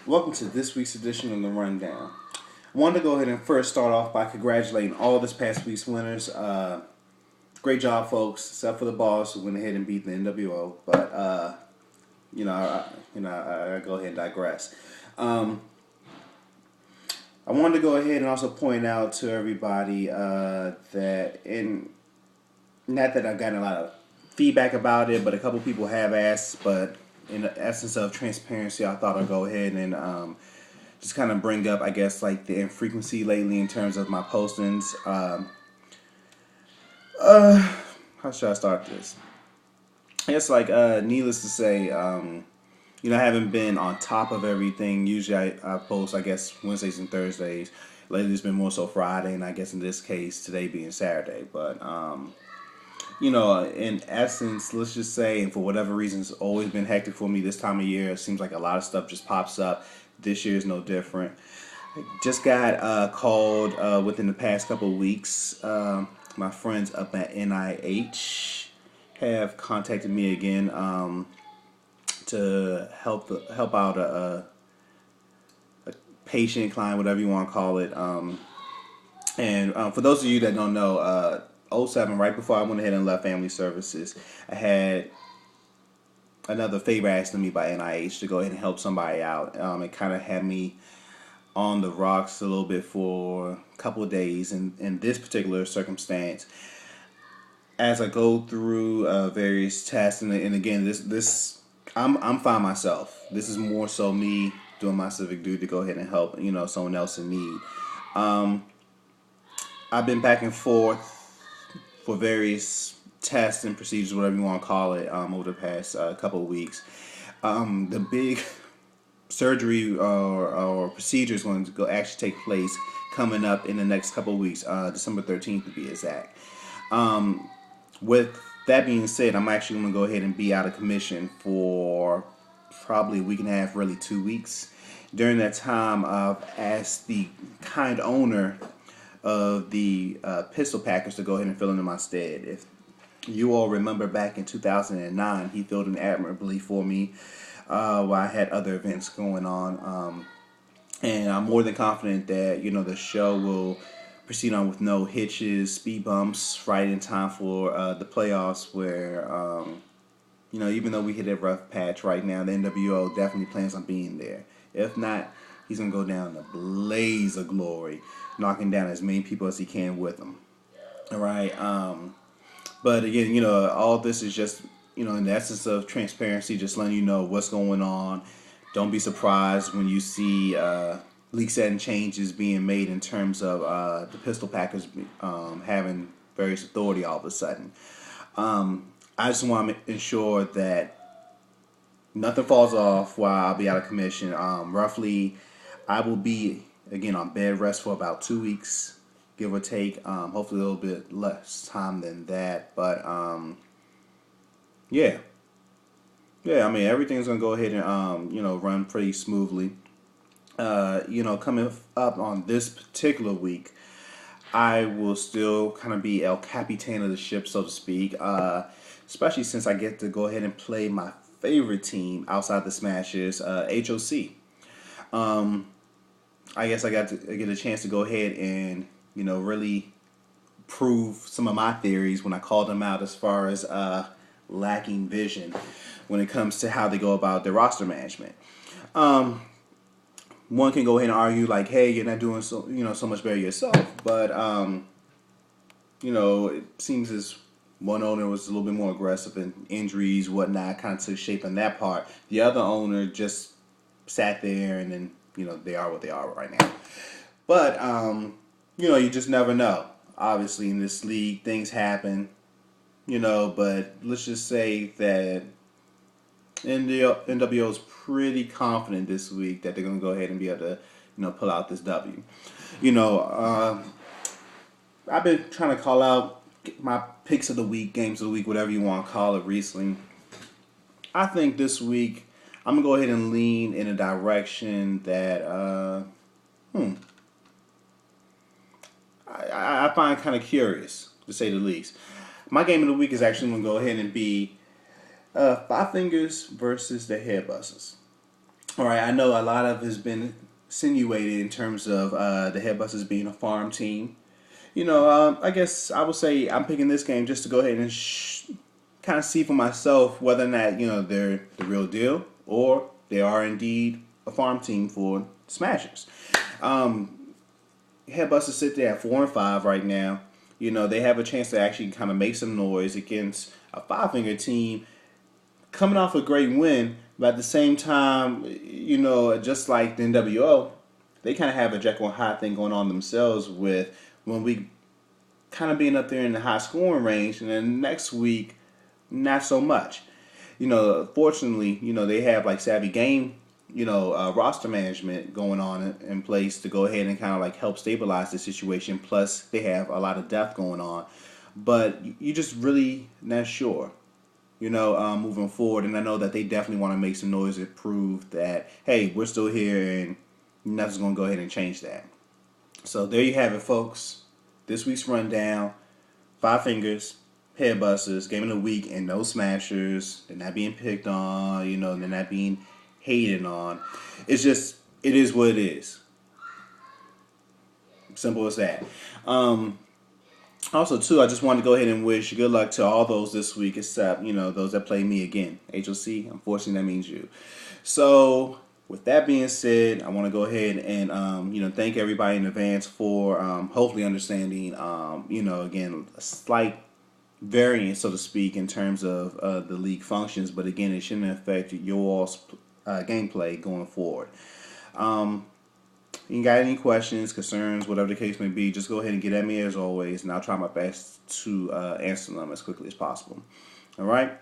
Welcome to this week's edition of the Rundown. I wanted to go ahead and first start off by congratulating all this past week's winners. Great job, folks, except for the boss who went ahead and beat the NWO. But I go ahead and digress. Um, I wanted to go ahead and also point out to everybody that not that I've gotten a lot of feedback about it, but a couple people have asked. But in the essence of transparency, I thought I'd go ahead and just kind of bring up, I guess, like the infrequency lately in terms of my postings. How should I start this? I guess, like, needless to say, I haven't been on top of everything. Usually I post, I guess, Wednesdays and Thursdays. Lately it's been more so Friday, and I guess in this case, today being Saturday. But, in essence, let's just say, and for whatever reason, it's always been hectic for me this time of year. It seems like a lot of stuff just pops up. This year is no different. Just got called within the past couple of weeks. My friends up at NIH have contacted me again to help out a patient, client, whatever you want to call it. And for those of you that don't know, '07, right before I went ahead and left Family Services, I had another favor asked of me by NIH to go ahead and help somebody out. It kind of had me on the rocks a little bit for a couple of days. In this particular circumstance, as I go through various tests, and again, this I'm fine myself. This is more so me doing my civic duty to go ahead and help someone else in need. Um, I've been back and forth for various tests and procedures, whatever you want to call it, over the past couple of weeks. The big surgery or procedure is going to go actually take place coming up in the next couple of weeks, December 13th to be exact. With that being said, I'm actually going to go ahead and be out of commission for probably a week and a half, really 2 weeks. During that time, I've asked the kind owner of the pistol packers to go ahead and fill in my stead. If you all remember back in 2009, he filled in admirably for me while I had other events going on. And I'm more than confident that, the show will proceed on with no hitches, speed bumps, right in time for the playoffs where, even though we hit a rough patch right now, the NWO definitely plans on being there. If not, he's going to go down in a blaze of glory, knocking down as many people as he can with him. All right. But again, all this is just, in the essence of transparency, just letting you know what's going on. Don't be surprised when you see leaks and changes being made in terms of the pistol packers having various authority all of a sudden. I just want to ensure that nothing falls off while I'll be out of commission. Roughly, I will be, again, on bed rest for about 2 weeks, give or take. Hopefully a little bit less time than that. But, yeah. Yeah, I mean, everything's going to go ahead and, run pretty smoothly. Coming up on this particular week, I will still kind of be El Capitan of the ship, so to speak. Especially since I get to go ahead and play my favorite team outside the Smashers, HOC. I guess I get a chance to go ahead and, really prove some of my theories when I called them out as far as lacking vision when it comes to how they go about their roster management. One can go ahead and argue like, hey, you're not doing so much better yourself, but it seems as one owner was a little bit more aggressive and injuries, whatnot, kind of took shape in that part. The other owner just sat there and then, they are what they are right now. But, you just never know. Obviously, in this league, things happen, but let's just say that NWO is pretty confident this week that they're going to go ahead and be able to, pull out this W. I've been trying to call out my picks of the week, games of the week, whatever you want to call it recently. I think this week I'm going to go ahead and lean in a direction that I find kind of curious, to say the least. My game of the week is actually going to go ahead and be Five Fingers versus the Hairbusters. All right, I know a lot of has been insinuated in terms of the Headbusters being a farm team. I guess I would say I'm picking this game just to go ahead and kind of see for myself whether or not they're the real deal or they are indeed a farm team for Smashers. Headbusters sit there at 4-5 right now. They have a chance to actually kind of make some noise against a Five Finger team coming off a great win, but at the same time, just like the NWO, they kind of have a Jekyll and Hyde thing going on themselves with when we kind of being up there in the high scoring range, and then next week, not so much. Fortunately, they have like savvy game, roster management going on in place to go ahead and kind of like help stabilize the situation. Plus, they have a lot of depth going on, but you just really not sure. Moving forward, and I know that they definitely want to make some noise and prove that hey, we're still here, and nothing's going to go ahead and change that. So there you have it, folks. This week's rundown: Five Fingers, Headbusters, Game of the Week, and no Smashers. They're not being picked on. They're not being hated on. It's just, it is what it is. Simple as that. Also, too, I just wanted to go ahead and wish good luck to all those this week, except, those that play me again. HOC, unfortunately, that means you. So, with that being said, I want to go ahead and, thank everybody in advance for hopefully understanding, again, a slight variance, so to speak, in terms of the league functions. But again, it shouldn't affect your all's gameplay going forward. You got any questions, concerns, whatever the case may be, just go ahead and get at me as always, and I'll try my best to answer them as quickly as possible. All right?